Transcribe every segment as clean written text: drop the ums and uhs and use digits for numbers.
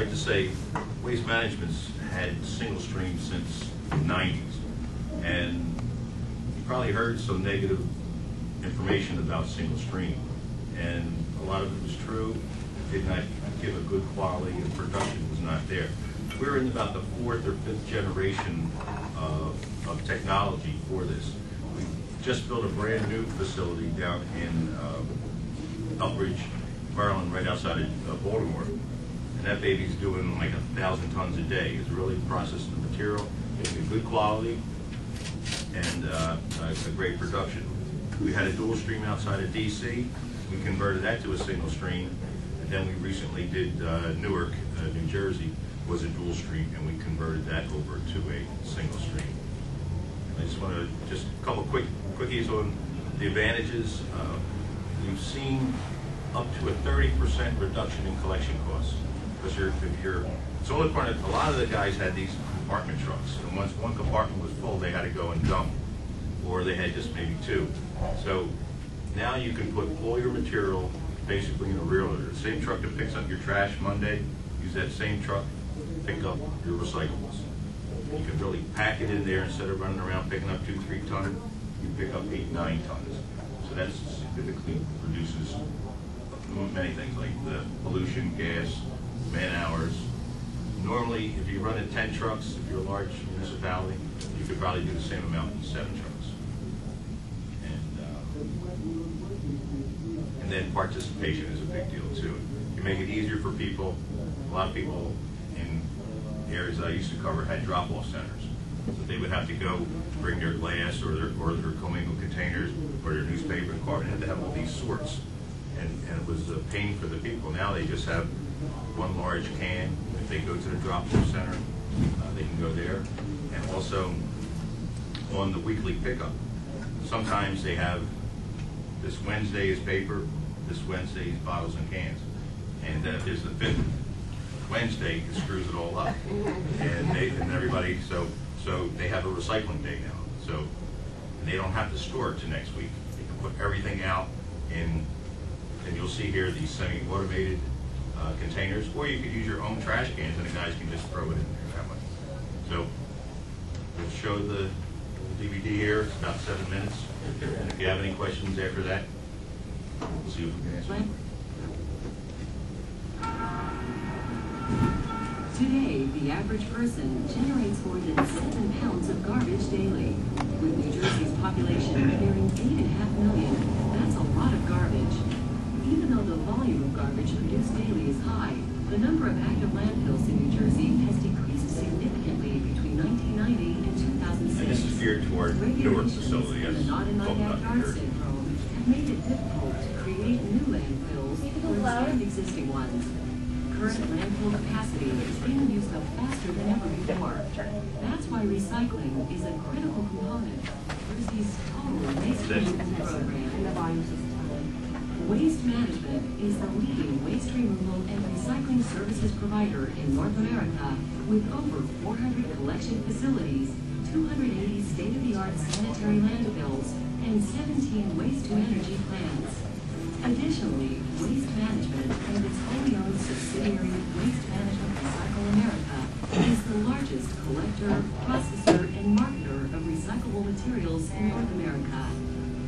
like to say Waste Management's had single stream since the 90s. And you probably heard some negative information about single stream. And a lot of it was true. It did not give a good quality, and production was not there. We're in about the 4th or 5th generation of technology for this. We just built a brand new facility down in Elbridge, Maryland, right outside of Baltimore. And that baby's doing like 1,000 tons a day. It's really processing the material, getting a good quality, and a great production. We had a dual stream outside of DC. We converted that to a single stream. And then we recently did Newark, New Jersey, was a dual stream, and we converted that over to a single stream. I just want to, just a couple quickies on the advantages. We've seen up to a 30% reduction in collection costs. Because it's only part of, a lot of the guys had these compartment trucks, and once one compartment was full, they had to go and dump, or they had just maybe 2. So now you can put all your material basically in a rear loader. The same truck that picks up your trash Monday, use that same truck, pick up your recyclables. You can really pack it in there instead of running around picking up 2-3 tons. You pick up 8-9 tons. So that significantly reduces many things like the pollution, gas, man hours. Normally, if you run in 10 trucks, if you're a large municipality, you could probably do the same amount in 7 trucks. And then participation is a big deal too. You make it easier for people. A lot of people in areas I used to cover had drop-off centers. So they would have to go bring their glass or their commingled containers or their newspaper and carton. They had to have all these sorts. And it was a pain for the people. Now they just have one large can. If they go to the drop-off center, they can go there. And also on the weekly pickup, sometimes they have this Wednesday is paper, this Wednesday is bottles and cans. And if there's the 5th Wednesday, it screws it all up. And everybody, so they have a recycling day now. So and they don't have to store it to next week. They can put everything out in, and you'll see here these semi-automated containers, or you could use your own trash cans and the guys can just throw it in there that way. So we'll show the DVD here. It's about 7 minutes. And if you have any questions after that, we'll see if we can answer them. Today, the average person generates more than 7 pounds of garbage daily. With New Jersey's population nearing 8.5 million, that's a lot of garbage. Even though the volume of garbage produced daily is high, the number of active landfills in New Jersey has decreased significantly between 1990 and 2006. And this is geared toward Newark facility, as the not in my talked about backyard here. syndrome have made it difficult to create new landfills or expand existing ones. Current landfill capacity is being used up faster than ever before. That's why recycling is a critical component of Jersey's total waste management program. Waste Management is the leading waste removal and recycling services provider in North America with over 400 collection facilities, 280 state-of-the-art sanitary landfills, and 17 waste-to-energy plants. Additionally, Waste Management and its wholly owned subsidiary Waste Management Recycle America is the largest collector, processor, and marketer of recyclable materials in North America.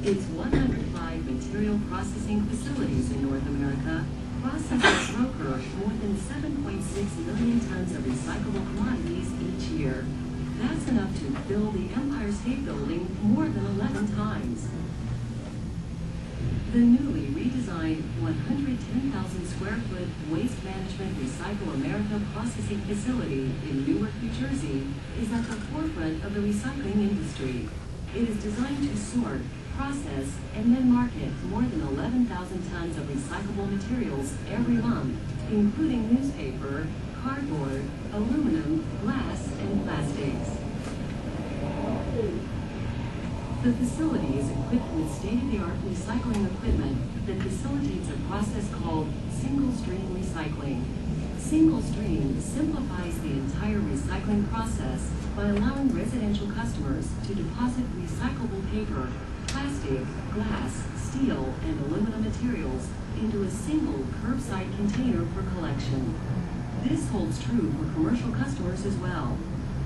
Its 105 material processing facilities in North America process and broker more than 7.6 million tons of recyclable commodities each year. That's enough to fill the Empire State Building more than 11 times. The newly redesigned 110,000 square foot Waste Management Recycle America processing facility in Newark, New Jersey is at the forefront of the recycling industry. It is designed to sort, process, and then market more than 11,000 tons of recyclable materials every month, including newspaper, cardboard, aluminum, glass, and plastics. The facility is equipped with state-of-the-art recycling equipment that facilitates a process called single-stream recycling. Single-stream simplifies the entire recycling process by allowing residential customers to deposit recyclable paper, plastic, glass, steel, and aluminum materials into a single curbside container for collection. This holds true for commercial customers as well.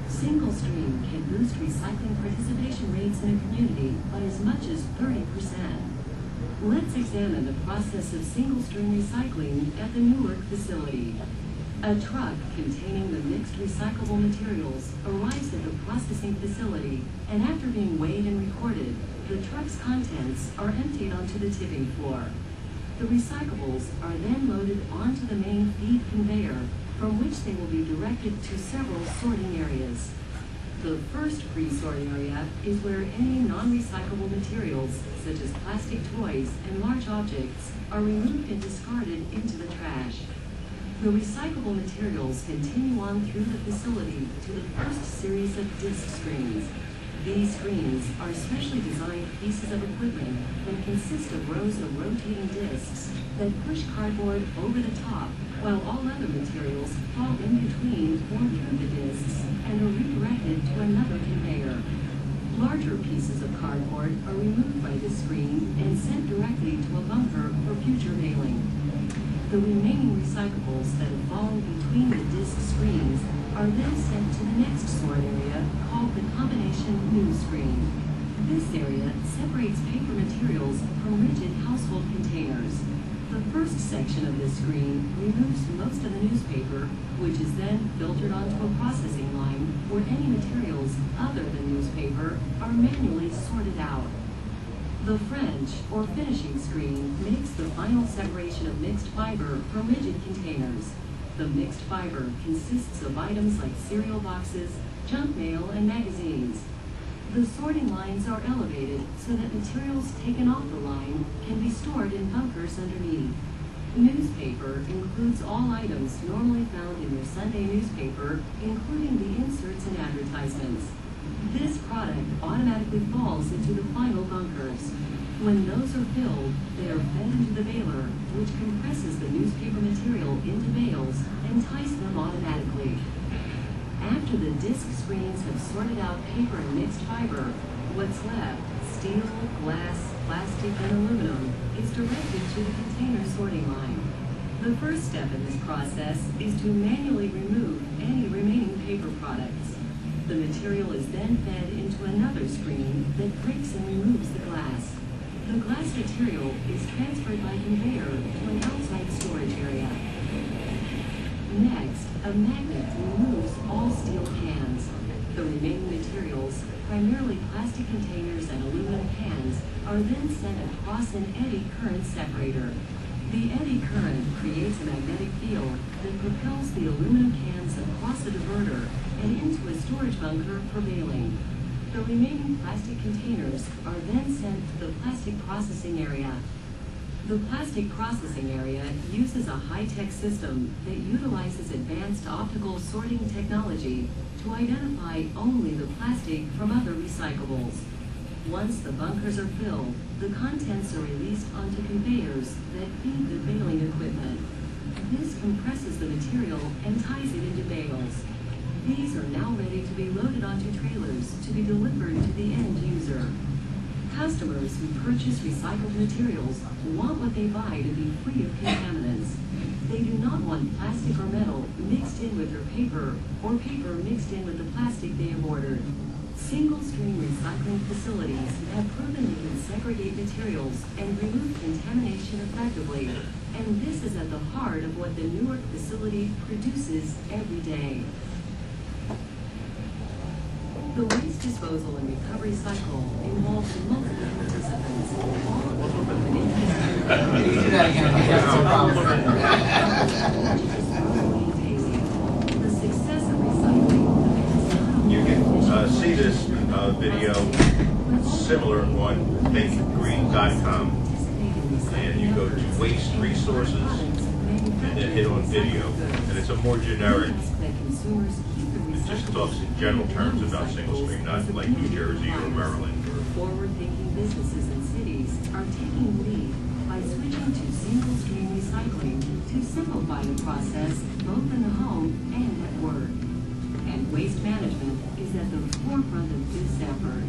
Single stream can boost recycling participation rates in a community by as much as 30%. Let's examine the process of single stream recycling at the Newark facility. A truck containing the mixed recyclable materials arrives at the processing facility, and after being weighed and recorded, the truck's contents are emptied onto the tipping floor. The recyclables are then loaded onto the main feed conveyor, from which they will be directed to several sorting areas. The first pre-sort area is where any non-recyclable materials, such as plastic toys and large objects, are removed and discarded into the trash. The recyclable materials continue on through the facility to the first series of disc screens. These screens are specially designed pieces of equipment that consist of rows of rotating discs that push cardboard over the top, while all other materials fall in between or through the discs and are redirected to another conveyor. Larger pieces of cardboard are removed by this screen and sent directly to a bunker for future mailing. The remaining recyclables that have fallen between the disc screens are then sent to the next sort area called the combination news screen. This area separates paper materials from rigid household containers. The first section of this screen removes most of the newspaper, which is then filtered onto a processing line where any materials other than newspaper are manually sorted out. The French, or finishing screen, makes the final separation of mixed fiber from rigid containers. The mixed fiber consists of items like cereal boxes, junk mail, and magazines. The sorting lines are elevated so that materials taken off the line can be stored in bunkers underneath. Newspaper includes all items normally found in your Sunday newspaper, including the inserts and advertisements. This product automatically falls into the final bunkers. When those are filled, they are fed into the baler, which compresses the newspaper material into bales and ties them automatically. After the disc screens have sorted out paper and mixed fiber, what's left, steel, glass, plastic, and aluminum, is directed to the container sorting line. The first step in this process is to manually remove any remaining paper products. The material is then fed into another screen that breaks and removes the glass. The glass material is transferred by conveyor to an outside storage area. Next, a magnet removes all steel cans. The remaining materials, primarily plastic containers and aluminum cans, are then sent across an eddy current separator. The eddy current creates a magnetic field that propels the aluminum cans across a diverter and into a storage bunker for baling. The remaining plastic containers are then sent to the plastic processing area. The plastic processing area uses a high-tech system that utilizes advanced optical sorting technology to identify only the plastic from other recyclables. Once the bunkers are filled, the contents are released onto conveyors that feed the baling equipment. This compresses the material and ties it into bales. These are now ready to be loaded onto trailers to be delivered to the end user. Customers who purchase recycled materials want what they buy to be free of contaminants. They do not want plastic or metal mixed in with their paper, or paper mixed in with the plastic they have ordered. Single-stream recycling facilities have proven they can segregate materials and remove contamination effectively, and this is at the heart of what the Newark facility produces every day. The waste disposal and recovery cycle involves multiple participants, all of whom have an interest in the success of recycling. You can see this video similar on thinkgreen.com, and you go to waste resources and then hit on video, and it's a more generic. It just talks in general terms about single stream, not like New Jersey or Maryland. Forward-thinking businesses and cities are taking the lead by switching to single-stream recycling to simplify the process both in the home and at work. And waste management is at the forefront of this effort.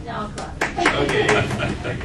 Now, Okay.